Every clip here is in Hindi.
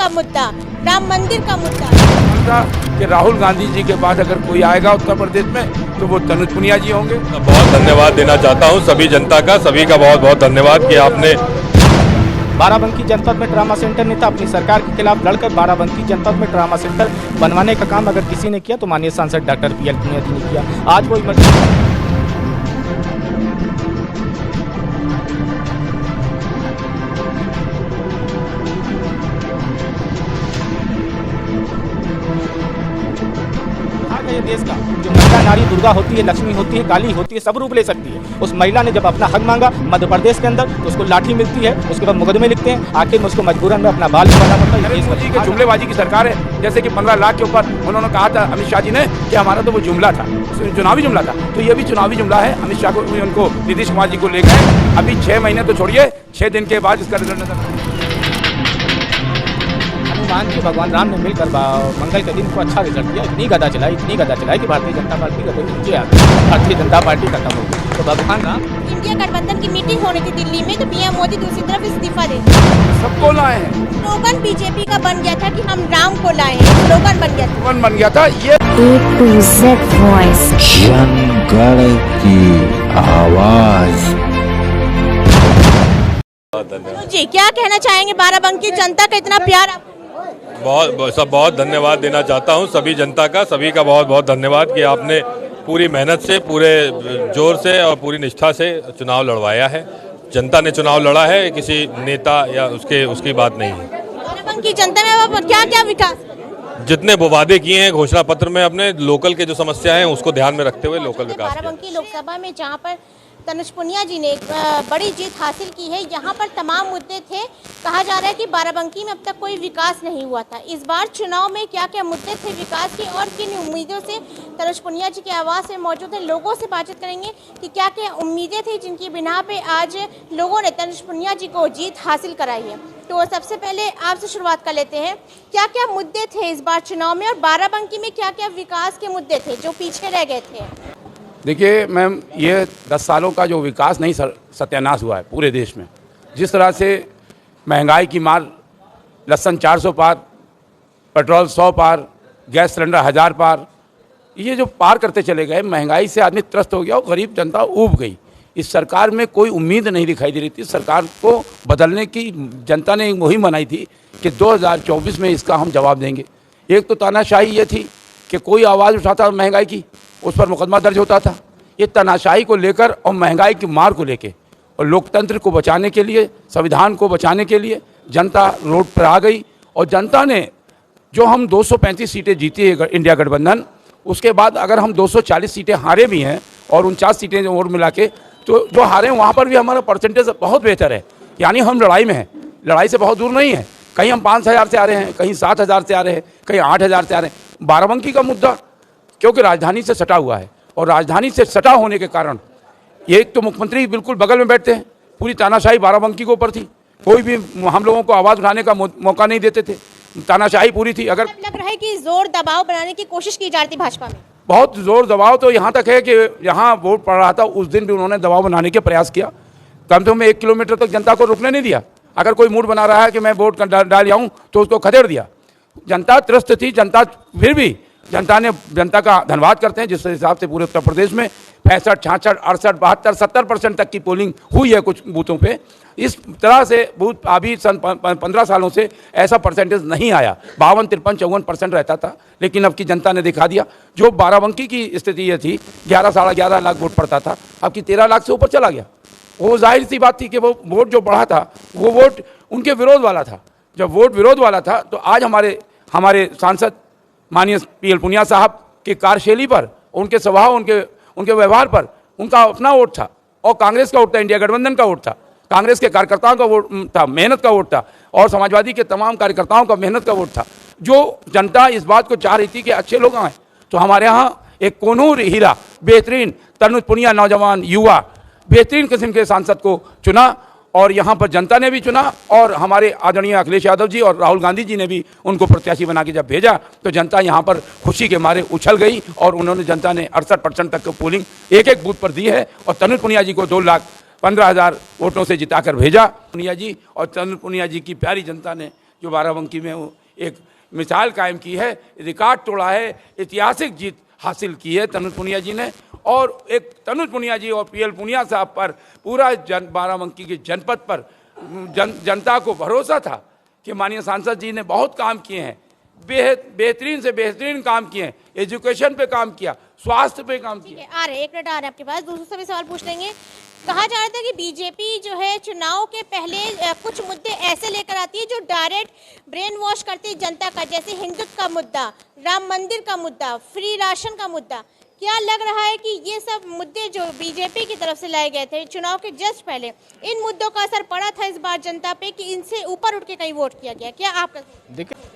का मुद्दा, राम मंदिर का मुद्दा कि राहुल गांधी जी के बाद अगर कोई आएगा उत्तर प्रदेश में तो वो तनुज पुनिया जी होंगे। बहुत धन्यवाद देना चाहता हूँ सभी जनता का, सभी का बहुत बहुत धन्यवाद कि आपने बाराबंकी जनपद में ट्रामा सेंटर नहीं था। अपनी सरकार के खिलाफ लड़कर बाराबंकी जनपद में ट्रामा सेंटर बनवाने का काम अगर किसी ने किया तो माननीय सांसद डॉक्टर पीएल पुनिया जी ने किया। आज वो ये देश का जो महिला नारी दुर्गा होती है, लक्ष्मी होती है, काली होती है, सब रूप ले सकती है। उस महिला ने जब अपना हक मांगा मध्य प्रदेश के अंदर तो उसको लाठी मिलती है, उसके बाद मुकदमे लिखते हैं, आखिर में उसको मजबूरन में अपना बाल निभाना पड़ता है। नरेंद्र मोदी की जुमलेबाजी की सरकार है। जैसे कि 15 लाख के ऊपर उन्होंने कहा था अमित शाह जी ने कि हमारा तो वो जुमला था, चुनावी जुमला था, तो ये भी चुनावी जुमला है। अमित शाह को उनको नीतीश कुमार जी को ले गए, अभी 6 महीने तो छोड़िए, 6 दिन के बाद इसका रिजल्ट नजर हनुमान जी भगवान राम ने मिलकर मंगल के दिन को अच्छा रिजल्ट दिया। इतनी गदा चलाई कि भारतीय जनता पार्टी का नीचे आ गई, भारतीय जनता पार्टी खत्म हो गई। तो भगवान राम इंडिया गठबंधन की मीटिंग होनी थी दिल्ली में, तो पीएम मोदी दूसरी तरफ इस्तीफा दे सबको लाए हैं। स्लोगन बीजेपी का बन गया था कि हम राम को लाए हैं, स्लोगन बन गया था। स्लोगन बन गया था ये A to Z Voice, जनगण की आवाज। जी क्या कहना चाहेंगे, बाराबंकी जनता का इतना प्यार आपको? बहुत धन्यवाद देना चाहता हूँ सभी जनता का, सभी का बहुत बहुत धन्यवाद कि आपने पूरी मेहनत से, पूरे जोर से और पूरी निष्ठा से चुनाव लड़वाया है। जनता ने चुनाव लड़ा है, किसी नेता या उसकी बात नहीं है। बाराबंकी जनता में क्या क्या विकास, जितने वो वादे किए हैं घोषणा पत्र में, अपने लोकल के जो समस्या हैं उसको ध्यान में रखते हुए लोकल विकास किया। बाराबंकी लोकसभा में जहां पर तनुज पुनिया जी ने एक बड़ी जीत हासिल की है, यहाँ पर तमाम मुद्दे थे। कहा जा रहा है कि बाराबंकी में अब तक कोई विकास नहीं हुआ था। इस बार चुनाव में क्या क्या मुद्दे थे विकास के और किन उम्मीदों से तनुज पुनिया जी के आवास में मौजूद है, लोगों से बातचीत करेंगे कि क्या क्या उम्मीदें थी जिनकी बिना पे आज लोगों ने तनुज पुनिया जी को जीत हासिल कराई है। तो सबसे पहले आपसे शुरुआत कर लेते हैं, क्या क्या मुद्दे थे इस बार चुनाव में और बाराबंकी में क्या क्या विकास के मुद्दे थे जो पीछे रह गए थे? देखिए मैम, ये 10 सालों का जो विकास नहीं सत्यानाश हुआ है पूरे देश में। जिस तरह से महंगाई की मार, लहसुन 400 पार, पेट्रोल 100 पार, गैस सिलेंडर 1000 पार, ये जो पार करते चले गए, महंगाई से आदमी त्रस्त हो गया और गरीब जनता ऊब गई। इस सरकार में कोई उम्मीद नहीं दिखाई दे रही थी। सरकार को बदलने की जनता ने मुहिम बनाई थी कि 2024 में इसका हम जवाब देंगे। एक तो तानाशाही ये थी कि कोई आवाज़ उठाता महंगाई की उस पर मुकदमा दर्ज होता था। ये तानाशाही को लेकर और महंगाई की मार को लेकर और लोकतंत्र को बचाने के लिए, संविधान को बचाने के लिए जनता रोड पर आ गई। और जनता ने जो हम 235 सीटें जीती है इंडिया गठबंधन, उसके बाद अगर हम 240 सीटें हारे भी हैं और 49 सीटें और मिला के तो जो हारे हैं वहाँ पर भी हमारा परसेंटेज बहुत बेहतर है। यानी हम लड़ाई में हैं, लड़ाई से बहुत दूर नहीं है। कहीं हम 5,000 से आ रहे हैं, कहीं 7,000 से आ रहे हैं, कहीं 8,000 से आ रहे हैं। बाराबंकी का मुद्दा क्योंकि राजधानी से सटा हुआ है और राजधानी से सटा होने के कारण एक तो मुख्यमंत्री बिल्कुल बगल में बैठते हैं, पूरी तानाशाही बाराबंकी के ऊपर थी। कोई भी हम लोगों को आवाज़ उठाने का मौका नहीं देते थे, तानाशाही पूरी थी। अगर लग रहा है कि जोर दबाव बनाने की कोशिश की जा रही थी भाजपा में, बहुत जोर दबाव तो यहाँ तक है कि यहाँ वोट पड़ रहा था उस दिन भी उन्होंने दबाव बनाने के प्रयास किया। कम से कम 1 किलोमीटर तक जनता को रुकने नहीं दिया। अगर कोई मूड बना रहा है कि मैं वोट डाल आऊँ तो उसको खदेड़ दिया। जनता त्रस्त थी, जनता फिर भी जनता का धन्यवाद करते हैं जिस हिसाब से पूरे उत्तर प्रदेश में 65, 66, 68, 72, 70% तक की पोलिंग हुई है कुछ बूथों पे। इस तरह से बूथ अभी सन 15 सालों से ऐसा परसेंटेज नहीं आया। 52, 53, 54% रहता था, लेकिन अब की जनता ने दिखा दिया। जो बाराबंकी की स्थिति ये थी, 11, साढ़े 11 लाख वोट पड़ता था, अब की 13 लाख से ऊपर चला गया। वो जाहिर सी बात थी कि वो वोट जो बढ़ा था वो वोट उनके विरोध वाला था। जब वोट विरोध वाला था तो आज हमारे सांसद माननीय पीएल पुनिया साहब की कार्यशैली पर, उनके स्वभाव, उनके व्यवहार पर उनका अपना वोट था और कांग्रेस का वोट था, इंडिया गठबंधन का वोट था, कांग्रेस के कार्यकर्ताओं का वोट था, मेहनत का वोट था और समाजवादी के तमाम कार्यकर्ताओं का मेहनत का वोट था। जो जनता इस बात को चाह रही थी कि अच्छे लोग आए, तो हमारे यहाँ एक कोनूर हीरा, बेहतरीन तनुज पुनिया, नौजवान युवा, बेहतरीन किस्म के सांसद को चुना और यहाँ पर जनता ने भी चुना और हमारे आदरणीय अखिलेश यादव जी और राहुल गांधी जी ने भी उनको प्रत्याशी बना के जब भेजा तो जनता यहाँ पर खुशी के मारे उछल गई और उन्होंने, जनता ने 68% तक की पोलिंग एक बूथ पर दी है और तनुज पुनिया जी को 2,15,000 वोटों से जिताकर भेजा। पुनिया जी और तनुज पुनिया जी की प्यारी जनता ने जो बाराबंकी में एक मिसाल कायम की है, रिकॉर्ड तोड़ा है, ऐतिहासिक जीत हासिल की है तनुज पुनिया जी ने। और एक तनुज पुनिया जी और पीएल पुनिया साहब पर पूरा बाराबंकी के जनपद पर जनता को भरोसा था कि माननीय सांसद जी ने बहुत काम किए हैं, बेहतरीन से बेहतरीन काम किए हैं, एजुकेशन पे काम किया, स्वास्थ्य पे काम किया। आ रहे एक मिनट आ रहे हैं आपके पास, दूसरों से भी सवाल पूछ लेंगे। कहा जा रहा था कि बीजेपी जो है चुनाव के पहले कुछ मुद्दे ऐसे लेकर आती है जो डायरेक्ट ब्रेन वॉश करती है जनता का, जैसे हिंदुत्व का मुद्दा, राम मंदिर का मुद्दा, फ्री राशन का मुद्दा। क्या लग रहा है कि ये सब मुद्दे जो बीजेपी की तरफ से लाए गए थे चुनाव के जस्ट पहले, इन मुद्दों का असर पड़ा था इस बार जनता पे कि इनसे ऊपर उठ के कहीं वोट किया गया? क्या आपका?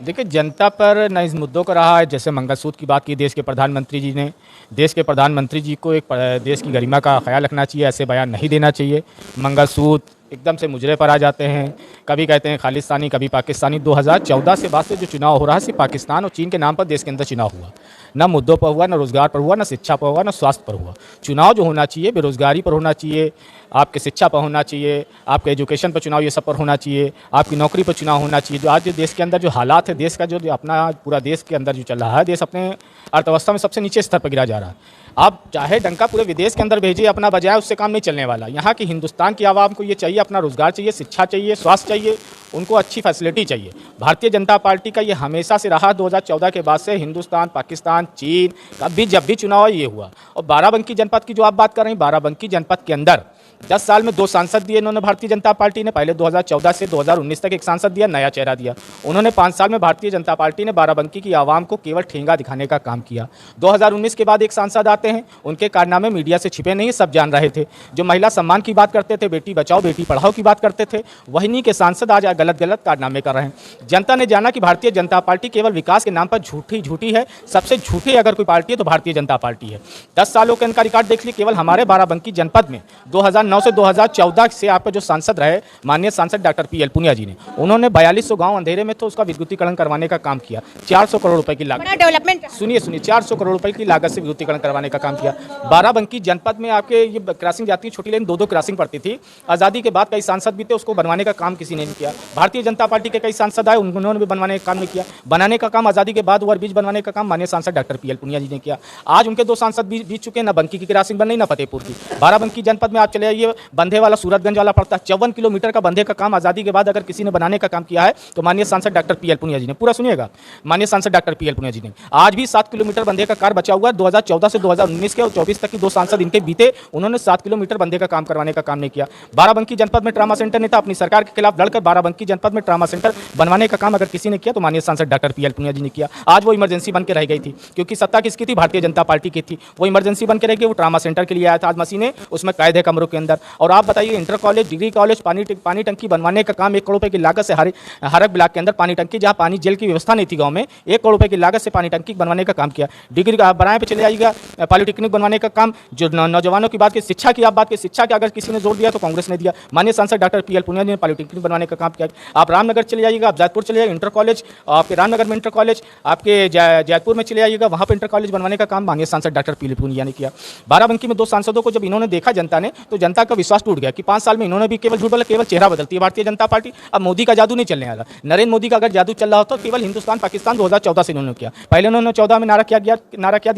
देखिए जनता पर न इस मुद्दों का रहा है। जैसे मंगलसूत्र की बात की देश के प्रधानमंत्री जी ने, देश के प्रधानमंत्री जी को एक देश की गरिमा का ख्याल रखना चाहिए, ऐसे बयान नहीं देना चाहिए। मंगलसूत्र एकदम से मुजरे पर आ जाते हैं, कभी कहते हैं खालिस्तानी, कभी पाकिस्तानी। 2014 से बाद से जो चुनाव हो रहा है सिर्फ पाकिस्तान और चीन के नाम पर देश के अंदर चुनाव हुआ, ना मुद्दों पर हुआ, ना रोजगार पर हुआ, ना शिक्षा पर हुआ, ना स्वास्थ्य पर हुआ। चुनाव जो होना चाहिए बेरोजगारी पर होना चाहिए, आपके शिक्षा पर होना चाहिए, आपके एजुकेशन पर चुनाव ये सब पर होना चाहिए, आपकी नौकरी पर चुनाव होना चाहिए। जो आज जो देश के अंदर जो हालात है, देश का जो अपना पूरा देश के अंदर जो चल रहा है, देश अपने अर्थव्यवस्था में सबसे नीचे स्तर पर गिरा जा रहा है। आप चाहे डंका पूरे विदेश के अंदर भेजिए अपना, बजाय उससे काम नहीं चलने वाला। यहाँ की हिंदुस्तान की आवाम को ये चाहिए, अपना रोजगार चाहिए, शिक्षा चाहिए, स्वास्थ्य चाहिए, उनको अच्छी फैसिलिटी चाहिए। भारतीय जनता पार्टी का ये हमेशा से रहा, 2014 के बाद से हिंदुस्तान, पाकिस्तान, चीन कभी जब भी चुनाव ये हुआ। और बाराबंकी जनपद की जो आप बात कर रहे हैं, बाराबंकी जनपद के अंदर 10 साल में 2 सांसद दिए इन्होंने भारतीय जनता पार्टी ने। पहले 2014 से 2019 तक एक सांसद दिया, नया चेहरा दिया। उन्होंने 5 साल में भारतीय जनता पार्टी ने बाराबंकी की आवाम को केवल ठेंगा दिखाने का काम किया। 2019 के बाद एक सांसद आते हैं, उनके कारनामे मीडिया से छिपे नहीं, सब जान रहे थे। जो महिला सम्मान की बात करते थे, बेटी बचाओ बेटी पढ़ाओ की बात करते थे, वही के सांसद आज गलत गलत कारनामे कर रहे हैं। जनता ने जाना कि भारतीय जनता पार्टी केवल विकास के नाम पर झूठी है। सबसे झूठी अगर कोई पार्टी है तो भारतीय जनता पार्टी है। 10 सालों के इनका रिकॉर्ड देख लीजिए। केवल हमारे बाराबंकी जनपद में 2009 से 2014 से आपके जो सांसद रहे माननीय सांसद डॉक्टर पीएल पुनिया जी ने, उन्होंने 4200 गांव अंधेरे में तो उसका विद्युतीकरण करवाने का काम किया। 400 करोड़ रुपए की लागत, डेवलपमेंट, सुनिए 400 करोड़ रुपए की लागत से विद्युतीकरण करवाने का काम किया। बाराबंकी जनपद में आपके ये क्रॉसिंग जाती है, छोटी लेन 2-2 क्रॉसिंग पड़ती थी। आज़ादी के बाद कई सांसद भी थे, उसको बनवाने का काम किसी ने नहीं किया। भारतीय जनता पार्टी के कई सांसद आए, उन्होंने भी बनवाने का काम नहीं किया। बनाने का काम आज़ादी के बाद ओवरब्रिज बनवाने का काम माननीय सांसद डॉक्टर पीएल पुनिया जी ने किया। आज उनके 2 सांसद बीत चुके हैं, ना बंकी की क्रॉसिंग बन रही, ना फतेहपुर की। बाराबंकी जनपद में आप चले आइए, बंधे वाला सूरतगंज वाला पड़ता है, 54 किलोमीटर का बंधे का काम आज़ादी के बाद अगर किसी ने बनाने का काम किया है तो माननीय सांसद डॉक्टर पीएल पुनिया जी ने। पूरा सुनिएगा, माननीय सांसद डॉक्टर पीएल पुनिया जी ने। आज भी 7 किलोमीटर बंधे का कार्य बचा हुआ है। 2014 से 2019 के और 24 तक की 2 सांसद इनके बीते, उन्होंने 7 किलोमीटर बंधे का काम करवाने का काम नहीं किया। बाराबंकी जनपद में ट्रामा सेंटर नहीं था, अपनी सरकार के खिलाफ लड़कर बाराबंकी जनपद में ट्रामा सेंटर बनवाने का काम अगर किसी ने किया तो माननीय सांसद डॉक्टर पीएल पुनिया जी ने किया। आज वो इमरजेंसी बन के रह गई थी, क्योंकि सत्ता किसकी थी? भारतीय जनता पार्टी की थी। वो इमरजेंसी बन के रह गई, वो ट्रामा सेंटर के लिए आया था। आज मशीनें उसमें कैद है कमरों के अंदर। और आप बताइए, इंटर कॉलेज, डिग्री कॉलेज, पानी टंकी बनवाने का काम 1 करोड़ रुपए की लागत से हरक ब्लॉक के अंदर पानी टंकी, जहां पानी जेल की व्यवस्था नहीं थी गांव में, 1 करोड़ रुपए की लागत से पानी टंकी बनवाने का काम किया। डिग्री बनाए पे चले जाइएगा, पॉलिटेक्निक बनवाने का काम। जो नौजवानों की बात की, शिक्षा की आप बात की, शिक्षा के अगर किसी ने जोर दिया तो कांग्रेस ने दिया। माननीय सांसद डॉक्टर पीएल पुनिया जी ने पॉलिटेक्निक बनवाने का काम किया। आप रामनगर चले जाइएगा, आप जयपुर चले जाइए, इंटर कॉलेज आपके रामनगर में इंटर कॉलेज, आपके जयपुर में चले जाइएगा, वहां पर इंटर कॉलेज बनवाने का काम माननीय सांसद डॉक्टर पीएल पुनिया ने किया। बाराबंकी में 2 सांसदों को जब इन्होंने देखा जनता ने, तो जनता का विश्वास टूट गया कि 5 साल में इन्होंने भी केवल झूठ बोला, केवल चेहरा बदलती है भारतीय जनता पार्टी। अब मोदी का जादू नहीं चलने वाला। नरेंद्र मोदी का अगर जादू चल रहा होता तो केवल हिंदुस्तान पाकिस्तान 2014 से इन्होंने किया। पहले उन्होंने 14 में नारा क्या दिया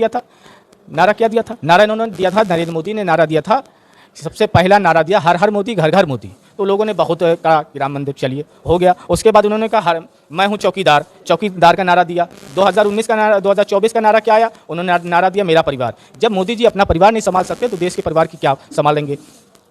था? नारा इन्होंने दिया था, नरेंद्र मोदी ने नारा दिया था, सबसे पहला नारा दिया, हर हर मोदी घर घर मोदी। तो लोगों ने बहुत कहा कि राम मंदिर चलिए, हो गया। उसके बाद उन्होंने कहा मैं हूं चौकीदार का नारा दिया। 2019 का नारा, 2024 का नारा क्या आया? उन्होंने नारा दिया मेरा परिवार। जब मोदी जी अपना परिवार नहीं संभाल सकते तो देश के परिवार की क्या संभालेंगे?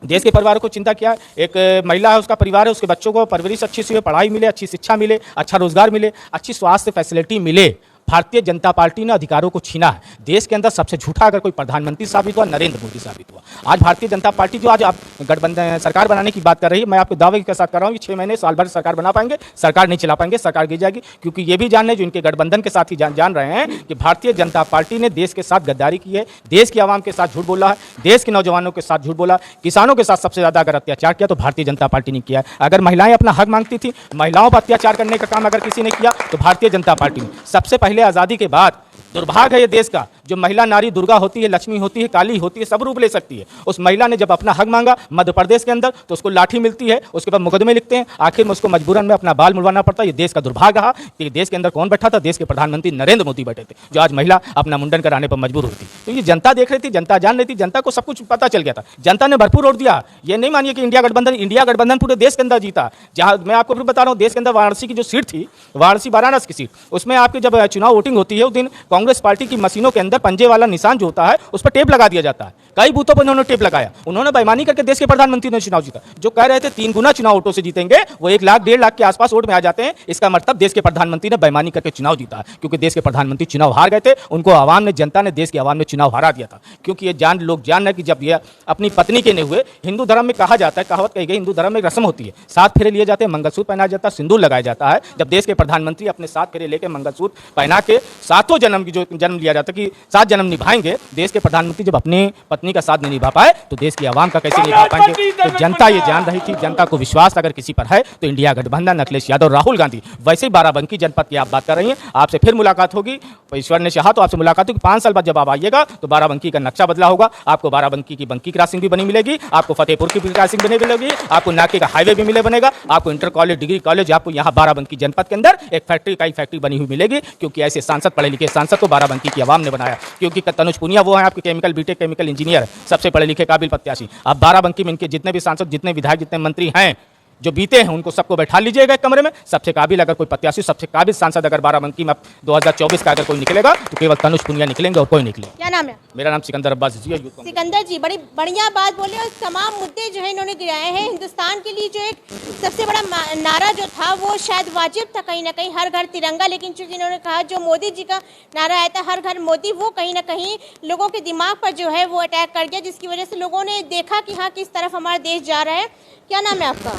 देश के परिवार को चिंता क्या है? एक महिला है, उसका परिवार है, उसके बच्चों को परवरिश अच्छी से पढ़ाई मिले, अच्छी शिक्षा मिले, अच्छा रोजगार मिले, अच्छी स्वास्थ्य फैसिलिटी मिले। भारतीय जनता पार्टी ने अधिकारों को छीना है। देश के अंदर सबसे झूठा अगर कोई प्रधानमंत्री साबित हुआ, नरेंद्र मोदी साबित हुआ। आज भारतीय जनता पार्टी जो आज आप गठबंधन सरकार बनाने की बात कर रही है, मैं आपको दावे के साथ कर रहा हूँ कि 6 महीने साल भर सरकार बना पाएंगे? सरकार नहीं चला पाएंगे, सरकार गिर जाएगी। क्योंकि ये भी जान लें, जो इनके गठबंधन के साथ ही जान रहे हैं कि भारतीय जनता पार्टी ने देश के साथ गद्दारी की है, देश की आवाम के साथ झूठ बोला है, देश के नौजवानों के साथ झूठ बोला, किसानों के साथ सबसे ज्यादा अगर अत्याचार किया तो भारतीय जनता पार्टी ने किया है। अगर महिलाएं अपना हक मांगती थी, महिलाओं पर अत्याचार करने का काम अगर किसी ने किया तो भारतीय जनता पार्टी ने। सबसे पहले आजादी के बाद दुर्भाग्य है ये देश का, जो महिला नारी दुर्गा होती है, लक्ष्मी होती है, काली होती है, सब रूप ले सकती है। उस महिला ने जब अपना हक मांगा मध्य प्रदेश के अंदर तो उसको लाठी मिलती है, उसके बाद मुकदमे लिखते हैं, आखिर में उसको मजबूरन में अपना बाल मुड़वाना पड़ता है। ये देश का दुर्भाग्य रहा कि देश के अंदर कौन बैठा था? देश के प्रधानमंत्री नरेंद्र मोदी बैठे थे, जो आज महिला अपना मुंडन कराने पर मजबूर हुई थी। तो ये जनता देख रही थी, जनता जान रही थी, जनता को सब कुछ पता चल गया था, जनता ने भरपूर वोट दिया। ये नहीं मानिए कि इंडिया गठबंधन पूरे देश के अंदर जीता। जहां मैं आपको फिर बता रहा हूं, देश के अंदर वाराणसी की जो सीट थी, वाराणसी वाराणसी की सीट, उसमें आपके जब चुनाव वोटिंग होती है उस दिन कांग्रेस पार्टी की मशीनों के अंदर पंजे वाला निशान जो होता है उस पर टेप लगा दिया जाता है। कई बूथों पर उन्होंने टेप लगाया, उन्होंने बेईमानी करके देश के प्रधानमंत्री ने चुनाव जीता। जो कह रहे थे 3 गुना चुनाव वोटों से जीतेंगे, वो 1 लाख 1.5 लाख के आसपास वोट में आ जाते हैं। इसका मतलब देश के प्रधानमंत्री ने बेईमानी करके चुनाव जीता, क्योंकि देश के प्रधानमंत्री चुनाव हार गए थे। उनको आवाम ने, जनता ने, देश की आवाम ने चुनाव हरा दिया था। क्योंकि ये लोग जान रहे कि जब ये अपनी पत्नी के नहीं हुए, हिंदू धर्म में कहा जाता है, कहावत कही गई, हिंदू धर्म में एक रस्म होती है, 7 फेरे लिए जाते हैं, मंगलसूत्र पहनाया जाता है, सिंदूर लगाया जाता है। जब देश के प्रधानमंत्री अपने 7 फेरे लेके मंगलसूत्र पहना के 7 जन्म की जो जन्म लिया जाता है कि 7 जन्म निभाएंगे, देश के प्रधानमंत्री जब अपनी पत्नी का साथ नहीं निभा पाए तो देश की आवाम का कैसे निभा पाएंगे? तो जनता ये जान रही थी, जनता को विश्वास अगर किसी पर है तो इंडिया गठबंधन, अखिलेश यादव, राहुल गांधी। वैसे ही बाराबंकी जनपद की आप बात कर रही हैं, आपसे फिर मुलाकात होगी, ईश्वर ने चाहा तो आपसे मुलाकात होगी। 5 साल बाद जब आप आइएगा तो बाराबंकी का नक्शा बदला होगा, आपको बाराबंकी की बंकी क्रॉसिंग भी बनी मिलेगी, आपको फतेहपुर की भी क्रॉसिंग बनी मिलेगी, आपको नाके का हाईवे भी बनेगा, आपको इंटर कॉलेज, डिग्री कॉलेज, आपको यहाँ बाराबंकी जनपद के अंदर एक फैक्ट्री बनी हुई मिलेगी। क्योंकि ऐसे सांसद, पढ़े लिखे सांसद को बाराबंकी की आवाम ने बनाया। क्योंकि तनुज पुनिया वो है आपके केमिकल बीटेक केमिकल इंजीनियर, सबसे पढ़े लिखे काबिल प्रत्याशी। अब बाराबंकी में इनके जितने भी सांसद, जितने विधायक, जितने मंत्री हैं जो बीते हैं, उनको सबको बैठा लीजिएगा एक कमरे में। सबसे काबिल अगर कोई प्रत्याशी, सबसे काबिल सांसद अगर बाराबंकी में 2024 का अगर कोई निकलेगा तो केवल तनुज पुनिया निकलेंगे और कोई निकले। क्या नाम है? मेरा नाम सिकंदर अब्बास जी। सिकंदर जी बड़ी बढ़िया बात बोले और तमाम मुद्दे जो है इन्होंने गिराए हैं। हिंदुस्तान के लिए जो एक सबसे बड़ा नारा जो था वो शायद वाजिब था कहीं ना कहीं, हर घर तिरंगा। लेकिन चूंकि इन्होंने कहा जो मोदी जी का नारा आया था हर घर मोदी, वो कहीं ना कहीं लोगों के दिमाग पर जो है वो अटैक कर गया, जिसकी वजह से लोगों ने देखा कि हाँ किस तरफ हमारा देश जा रहा है। क्या नाम है आपका?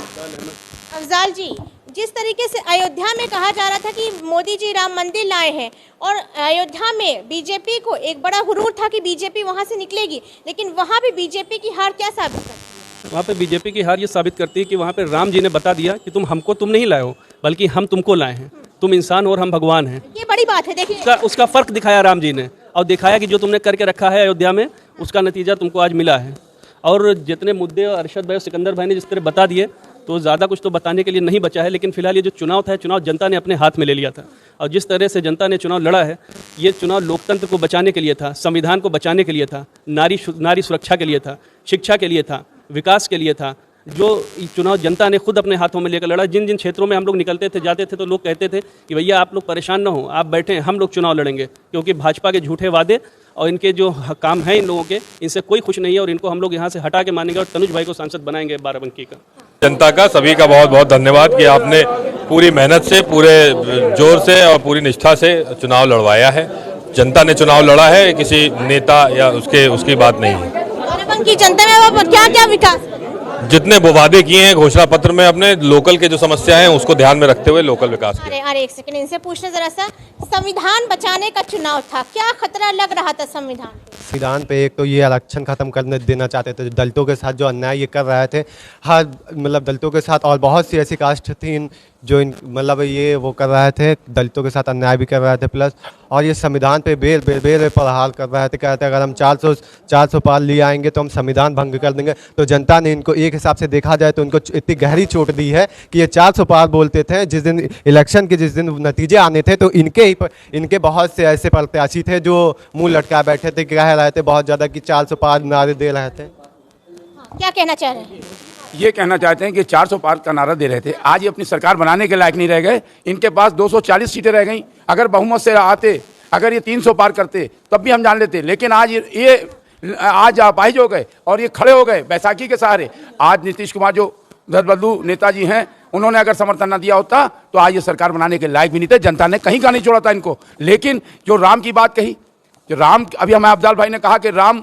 अफजाल जी, जिस तरीके से अयोध्या में कहा जा रहा था कि मोदी जी राम मंदिर लाए हैं और अयोध्या में बीजेपी को एक बड़ा गुरूर था कि बीजेपी वहां से निकलेगी, लेकिन वहां भी बीजेपी की हार क्या साबित करती है? वहाँ पे बीजेपी की हार ये साबित करती है कि वहाँ पे राम जी ने बता दिया कि तुम नहीं लाए हो, बल्कि हम तुमको लाए हैं। तुम इंसान और हम भगवान हैं। ये बड़ी बात है। देखिए उसका फर्क दिखाया राम जी ने, और दिखाया कि जो तुमने करके रखा है अयोध्या में उसका नतीजा तुमको आज मिला है। और जितने मुद्दे अरशद भाई और सिकंदर भाई ने जिस तरह बता दिए, तो ज़्यादा कुछ तो बताने के लिए नहीं बचा है। लेकिन फिलहाल ये जो चुनाव था, चुनाव जनता ने अपने हाथ में ले लिया था। और जिस तरह से जनता ने चुनाव लड़ा है, ये चुनाव लोकतंत्र को बचाने के लिए था, संविधान को बचाने के लिए था, नारी सुरक्षा के लिए था, शिक्षा के लिए था, विकास के लिए था। जो चुनाव जनता ने खुद अपने हाथों में लेकर लड़ा। जिन जिन क्षेत्रों में हम लोग निकलते थे, जाते थे, तो लोग कहते थे कि भैया आप लोग परेशान ना हो, आप बैठें, हम लोग चुनाव लड़ेंगे। क्योंकि भाजपा के झूठे वादे और इनके जो काम हैं इन लोगों के, इनसे कोई खुश नहीं है और इनको हम लोग यहाँ से हटा के मानेंगे और तनुज भाई को सांसद बनाएंगे बाराबंकी का। जनता का, सभी का बहुत बहुत धन्यवाद कि आपने पूरी मेहनत से, पूरे जोर से और पूरी निष्ठा से चुनाव लड़वाया है। जनता ने चुनाव लड़ा है, किसी नेता या उसकी बात नहीं है। बाराबंकी जनता में क्या क्या विकास, जितने वो वादे किए हैं घोषणा पत्र में, अपने लोकल के जो समस्या हैं उसको ध्यान में रखते हुए लोकल विकास किया। अरे एक सेकंड, इनसे पूछना जरा सा, संविधान बचाने का चुनाव था, क्या खतरा लग रहा था संविधान पे? एक तो ये आरक्षण खत्म करने देना चाहते थे, दलितों के साथ जो अन्याय ये कर रहे थे, हर मतलब दलितों के साथ, और बहुत सी ऐसी कास्ट थी जो मतलब ये वो कर रहे थे, दलितों के साथ अन्याय भी कर रहे थे प्लस, और ये संविधान पे बेर प्रहार कर रहे थे। कहते अगर हम 400 पार ले आएंगे तो हम संविधान भंग कर देंगे। तो जनता ने इनको एक हिसाब से देखा जाए तो इनको इतनी गहरी चोट दी है कि ये 400 पार बोलते थे। जिस दिन इलेक्शन के जिस दिन नतीजे आने थे तो इनके बहुत से ऐसे प्रत्याशी थे जो मुंह लटका बैठे थे, कह रहे थे बहुत ज़्यादा कि 400 पार नारे दे रहे थे। क्या कहना चाह रहे हैं? ये कहना चाहते हैं कि 400 पार का नारा दे रहे थे, आज ये अपनी सरकार बनाने के लायक नहीं रह गए। इनके पास 240 सीटें रह गई। अगर बहुमत से आते, अगर ये 300 पार करते तब भी हम जान लेते। लेकिन आज अपाहिज हो गए और ये खड़े हो गए बैसाखी के सहारे। आज नीतीश कुमार जो दलबदलू नेताजी हैं, उन्होंने अगर समर्थन न दिया होता तो आज ये सरकार बनाने के लायक भी नहीं थे। जनता ने कहीं का नहीं छोड़ा था इनको। लेकिन जो राम की बात कही, जो राम, अभी हमें अफजाल भाई ने कहा कि राम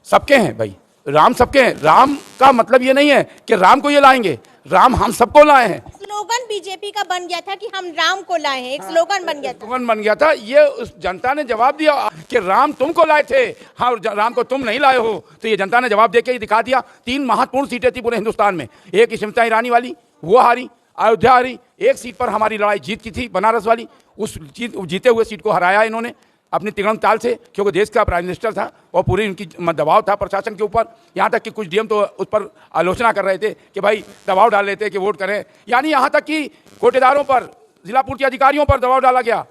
सबके हैं। भाई राम सबके हैं, राम का मतलब ये नहीं है कि राम को ये लाएंगे, राम हम सबको लाए हैं। स्लोगन बीजेपी का बन गया था कि हम राम को लाए हैं, एक स्लोगन बन गया था। स्लोगन बन गया था। ये उस जनता ने जवाब दिया कि राम तुमको लाए थे, हाँ राम को तुम नहीं लाए हो। तो ये जनता ने जवाब देके ही दिखा दिया। 3 महत्वपूर्ण सीटें थी पूरे हिंदुस्तान में। एक स्मृति ईरानी वाली, वो हारी, अयोध्या हारी। एक सीट पर हमारी लड़ाई जीत की थी, बनारस वाली, उस जीते हुए सीट को हराया इन्होंने। अपनी तिगड़म ताल से, क्योंकि देश का प्राइम मिनिस्टर था और पूरी उनकी दबाव था प्रशासन के ऊपर। यहाँ तक कि कुछ डीएम तो उस पर आलोचना कर रहे थे कि भाई दबाव डाल लेते कि वोट करें, यानी यहाँ तक कि कोटेदारों पर, जिला पूर्ति अधिकारियों पर दबाव डाला गया।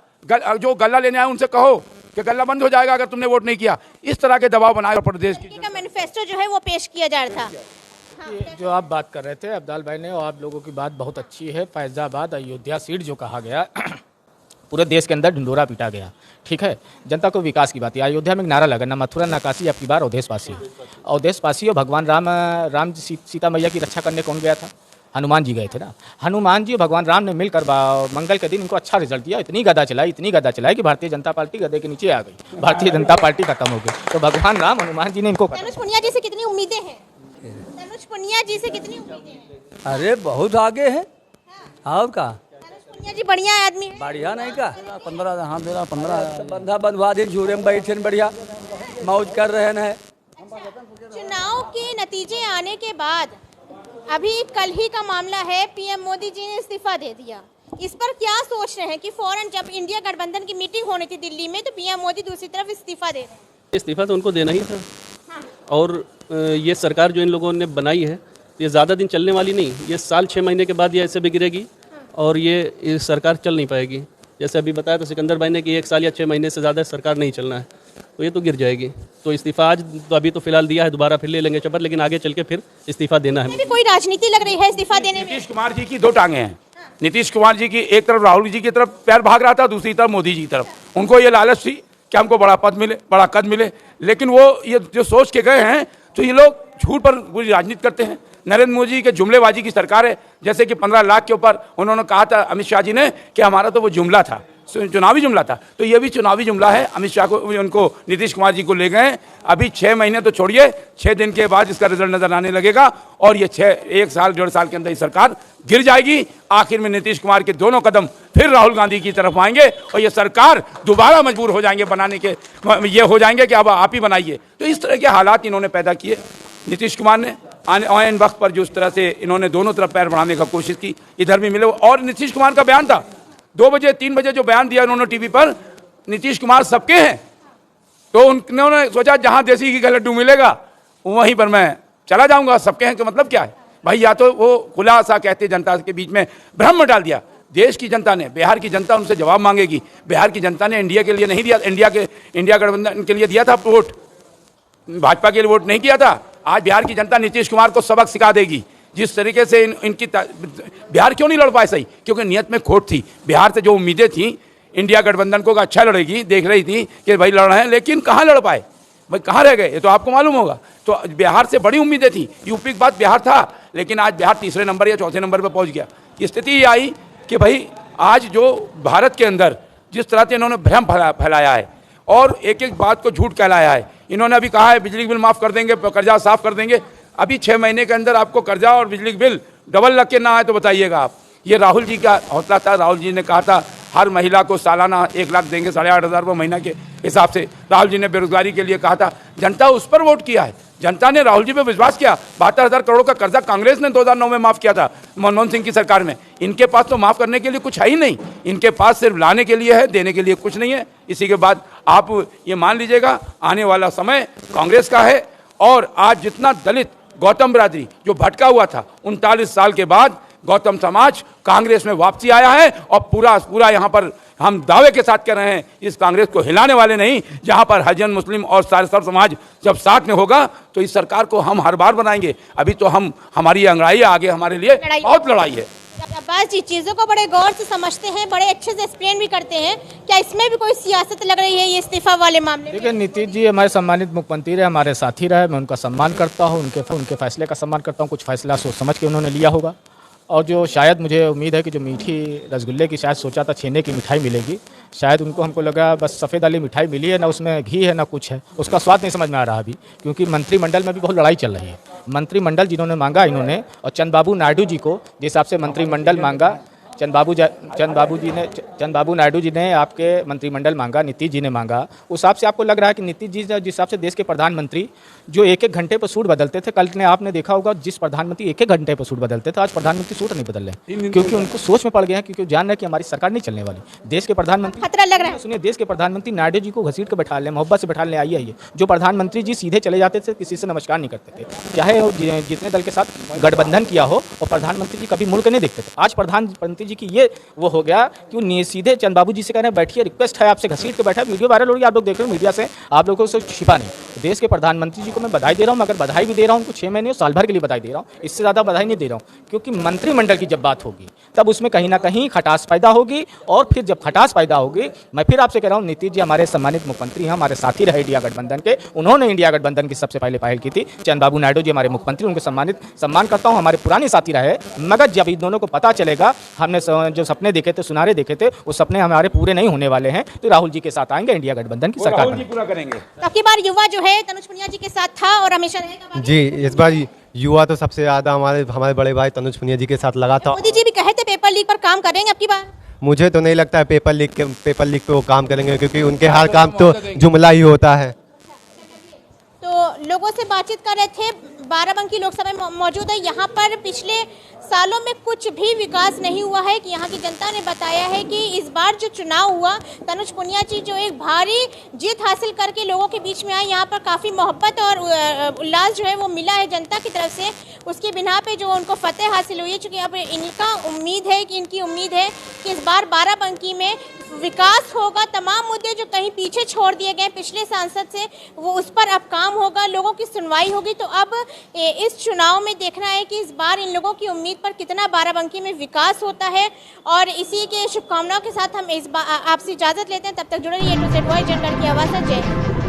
जो गल्ला लेने आए उनसे कहो कि गल्ला बंद हो जाएगा अगर तुमने वोट नहीं किया। इस तरह के दबाव बनाए प्रदेश का मैनिफेस्टो जो है वो पेश किया जा रहा था। जो आप बात कर रहे थे अब्दाल भाई ने, और आप लोगों की बात बहुत अच्छी है। फैजाबाद अयोध्या सीट जो कहा गया पूरे देश के अंदर ढिंडोरा पीटा गया, ठीक है। जनता को विकास की बात है। अयोध्या में एक नारा लगा, ना मथुरा ना काशी, अब की बार अवधेशवासी। अवधेशवासी और भगवान राम सीता मैया की रक्षा करने कौन गया था? हनुमान जी गए थे ना। हनुमान जी और भगवान राम ने मिलकर मंगल के दिन इनको अच्छा रिजल्ट दिया। इतनी गदा चलाई कि भारतीय जनता पार्टी गदे के नीचे आ गई, भारतीय जनता पार्टी खत्म हो गई। तो भगवान राम हनुमान जी ने इनको। तनुज पुनिया जी से कितनी उम्मीदें हैं? तनुज पुनिया जी से कितनी उम्मीदें हैं? अरे बहुत आगे है। और का तनुज पुनिया जी बढ़िया आदमी है। बढ़िया नहीं का 15 हाँ मेरा 15 बंधा बंधवा दिन झूरे में बैठे बढ़िया मौज कर रहे हैं। चुनाव के नतीजे आने के बाद अभी कल ही का मामला है, पीएम मोदी जी ने इस्तीफा दे दिया। इस पर क्या सोच रहे हैं कि फौरन जब इंडिया गठबंधन की मीटिंग होनी थी दिल्ली में तो पीएम मोदी दूसरी तरफ इस्तीफा दे रहे हैं? इस्तीफा तो उनको देना ही था। और ये सरकार जो इन लोगों ने बनाई है ये ज़्यादा दिन चलने वाली नहीं। ये साल 6 महीने के बाद ये ऐसे भी गिरेगी और ये सरकार चल नहीं पाएगी। जैसे अभी बताया तो सिकंदर भाई ने कि 1 साल या 6 महीने से ज़्यादा सरकार नहीं चलना है, तो ये तो गिर जाएगी। तो इस्तीफा आज तो अभी तो फिलहाल दिया है, दोबारा फिर ले लेंगे शपथ, लेकिन आगे चल के फिर इस्तीफा देना है। कोई राजनीति लग रही है इस्तीफा देने में? नीतीश कुमार जी की 2 टांगे हैं। नीतीश कुमार जी की एक तरफ राहुल जी की तरफ पैर भाग रहा था, दूसरी तरफ मोदी जी की तरफ। उनको ये लालच थी कि हमको बड़ा पद मिले, बड़ा कद मिले, लेकिन वो ये जो सोच के गए हैं तो ये लोग झूठ पर पूरी राजनीति करते हैं। नरेंद्र मोदी जी के जुमलेबाजी की सरकार है। जैसे कि 15 लाख के ऊपर उन्होंने कहा था अमित शाह जी ने कि हमारा तो वो जुमला था, चुनावी जुमला था, तो ये भी चुनावी जुमला है। अमित शाह को, उनको नीतीश कुमार जी को ले गए। अभी 6 महीने तो छोड़िए, 6 दिन के बाद इसका रिजल्ट नजर आने लगेगा और ये 1 साल 1.5 साल के अंदर ये सरकार गिर जाएगी। आखिर में नीतीश कुमार के दोनों कदम फिर राहुल गांधी की तरफ आएंगे और ये सरकार दोबारा मजबूर हो जाएंगे बनाने के, ये हो जाएंगे कि अब आप ही बनाइए। तो इस तरह के हालात इन्होंने पैदा किए नीतीश कुमार ने। आने वक्त पर जो उस तरह से इन्होंने दोनों तरफ पैर बढ़ाने का कोशिश की, इधर भी मिले। और नीतीश कुमार का बयान था 2 बजे 3 बजे जो बयान दिया उन्होंने टीवी पर, नीतीश कुमार सबके हैं, तो उन्होंने सोचा जहां देसी घी का लड्डू मिलेगा वहीं पर मैं चला जाऊंगा। सबके हैं का मतलब क्या है भाई? या तो वो खुलासा कहते जनता के बीच में भ्रम डाल दिया। देश की जनता ने, बिहार की जनता उनसे जवाब मांगेगी। बिहार की जनता ने इंडिया के लिए नहीं दिया, इंडिया गठबंधन के लिए दिया था वोट, भाजपा के लिए वोट नहीं किया था। आज बिहार की जनता नीतीश कुमार को सबक सिखा देगी। जिस तरीके से इनकी बिहार क्यों नहीं लड़ पाए? सही, क्योंकि नियत में खोट थी। बिहार से जो उम्मीदें थी इंडिया गठबंधन को अच्छा लड़ेगी, देख रही थी कि भाई लड़ रहे हैं, लेकिन कहाँ लड़ पाए भाई? कहाँ रह गए? ये तो आपको मालूम होगा। तो बिहार से बड़ी उम्मीदें थी। यूपी के बाद बिहार था, लेकिन आज बिहार 3रे नंबर या 4थे नंबर पर पहुँच गया। स्थिति ये आई कि भाई आज जो भारत के अंदर जिस तरह से इन्होंने भ्रम फैलाया है और एक एक बात को झूठ कहलाया है। इन्होंने अभी कहा है बिजली बिल माफ़ कर देंगे, कर्जा साफ कर देंगे। अभी 6 महीने के अंदर आपको कर्जा और बिजली बिल डबल लग के ना आए तो बताइएगा आप। ये राहुल जी का हौसला था। राहुल जी ने कहा था हर महिला को सालाना 1 लाख देंगे, 8,500 रुपये महीना के हिसाब से। राहुल जी ने बेरोजगारी के लिए कहा था। जनता उस पर वोट किया है। जनता ने राहुल जी पे विश्वास किया। 72,000 करोड़ का कर्जा कांग्रेस ने 2009 में माफ़ किया था, मनमोहन सिंह की सरकार में। इनके पास तो माफ़ करने के लिए कुछ है ही नहीं। इनके पास सिर्फ लाने के लिए है, देने के लिए कुछ नहीं है। इसी के बाद आप ये मान लीजिएगा आने वाला समय कांग्रेस का है। और आज जितना दलित गौतम बिरादरी जो भटका हुआ था, 39 साल के बाद गौतम समाज कांग्रेस में वापसी आया है। और पूरा यहाँ पर हम दावे के साथ कह रहे हैं इस कांग्रेस को हिलाने वाले नहीं। जहाँ पर हरिजन, मुस्लिम और सारे सब समाज जब साथ में होगा तो इस सरकार को हम हर बार बनाएंगे। अभी तो हमारी अंगड़ाई है, आगे हमारे लिए बहुत लड़ाई है। अब्बास जी चीज़ों को बड़े गौर से समझते हैं, बड़े अच्छे से एक्सप्लेन भी करते हैं। क्या इसमें भी कोई सियासत लग रही है ये इस्तीफा वाले मामले में? देखिए नीतीश जी हमारे सम्मानित मुख्यमंत्री रहे, हमारे साथी रहे। मैं उनका सम्मान करता हूँ, उनके फैसले का सम्मान करता हूँ। कुछ फैसला सोच समझ के उन्होंने लिया होगा। और जो शायद मुझे उम्मीद है कि जो मीठी रसगुल्ले की शायद सोचा था छेने की मिठाई मिलेगी, शायद उनको हमको लगा बस सफ़ेद वाली मिठाई मिली है, ना उसमें घी है ना कुछ है। उसका स्वाद नहीं समझ में आ रहा अभी, क्योंकि मंत्रिमंडल में भी बहुत लड़ाई चल रही है। मंत्रिमंडल जिन्होंने मांगा इन्होंने, और चंद्रबाबू नायडू जी को जिस हिसाब से मंत्रिमंडल मांगा, चंद्रबाबू नायडू जी ने आपके मंत्रिमंडल मांगा, नीतीश जी ने मांगा, उस हिसाब से आपको लग रहा है कि नीतीश जी जिस हिसाब से देश के प्रधानमंत्री जो एक एक घंटे पर सूट बदलते थे, कल ने आपने देखा होगा जिस प्रधानमंत्री एक एक घंटे पर सूट बदलते थे, आज प्रधानमंत्री सूट नहीं बदल रहे, क्योंकि उनको सोच में पड़ गया है, क्योंकि जान रहे हैं कि हमारी सरकार नहीं चलने वाली। देश के प्रधानमंत्री खतरा लग रहा है। सुनिए, देश के प्रधानमंत्री नायडू जी को घसीट कर बैठा ले, मोहब्बत से बैठा ले, आइए। जो प्रधानमंत्री जी सीधे चले जाते थे, किसी से नमस्कार नहीं करते थे, चाहे वो जितने दल के साथ गठबंधन किया हो, और प्रधानमंत्री जी कभी मुल्क नहीं देखते थे। आज प्रधानमंत्री जी की ये वो हो गया कि वो सीधे चंद्रबाबू जी से कह रहे हैं बैठिए, रिक्वेस्ट है आपसे, घसीट के बैठा। वीडियो वायरल हो रही है, आप लोग देख रहे हो, मीडिया से आप लोगों को छिपा नहीं। देश के प्रधानमंत्री जी को मैं बधाई दे रहा हूँ, मगर बधाई भी दे रहा हूँ उनको 6 महीने साल भर के लिए बधाई दे रहा हूँ, इससे ज़्यादा बधाई नहीं दे रहा हूँ, क्योंकि मंत्रिमंडल की जब बात होगी तब उसमें कहीं ना कहीं खटास पैदा होगी, और फिर जब खटास पैदा होगी, मैं फिर आपसे कह रहा हूँ, नीतीश जी हमारे सम्मानित मुख्यमंत्री हैं, हमारे साथी रहे इंडिया गठबंधन के, उन्होंने इंडिया गठबंधन की सबसे पहले पहल की थी। चंद्रबाबू नायडू जी हमारे मुख्यमंत्री, उनको सम्मान करता हूँ, हमारे पुराने साथी रहे, मगर जब इन दोनों को पता चलेगा हमने जो सपने देखे थे, सुनारे देखे थे, वो सपने हमारे पूरे नहीं होने वाले हैं, तो राहुल जी के साथ आएंगे, इंडिया गठबंधन की सरकार पूरा करेंगे। अब की बार युवा जो है तनुज पुनिया जी के साथ था और हमेशा रहेगा। जी, इस बार युवा तो सबसे ज़्यादा हमारे बड़े भाई तनुज पुनिया जी के साथ लगा था। मोदी जी भी कहे थे पेपर लीक पर काम करेंगे अब की बार। मुझे तो नहीं लगता है पेपर लीक पे वो काम करेंगे, क्योंकि उनके हर काम तो जुमला ही होता है। तो लोगों से बातचीत कर रहे थे, बाराबंकी लोकसभा में मौजूद है। यहाँ पर पिछले सालों में कुछ भी विकास नहीं हुआ है, कि यहाँ की जनता ने बताया है कि इस बार जो चुनाव हुआ, तनुज पुनिया जी जो एक भारी जीत हासिल करके लोगों के बीच में आए, यहाँ पर काफ़ी मोहब्बत और उल्लास जो है वो मिला है जनता की तरफ से, उसकी बिना पे जो उनको फतेह हासिल हुई है। चूँकि अब इनकी उम्मीद है कि इस बार बाराबंकी में विकास होगा, तमाम मुद्दे जो कहीं पीछे छोड़ दिए गए पिछले सांसद से, वो उस पर अब काम होगा, लोगों की सुनवाई होगी। तो अब इस चुनाव में देखना है कि इस बार इन लोगों की उम्मीद पर कितना बाराबंकी में विकास होता है। और इसी के शुभकामनाओं के साथ हम आपसे इजाज़त लेते हैं। तब तक जुड़े रहिए A to Z वॉइस जनगण की आवाज़ से। जय हिंद।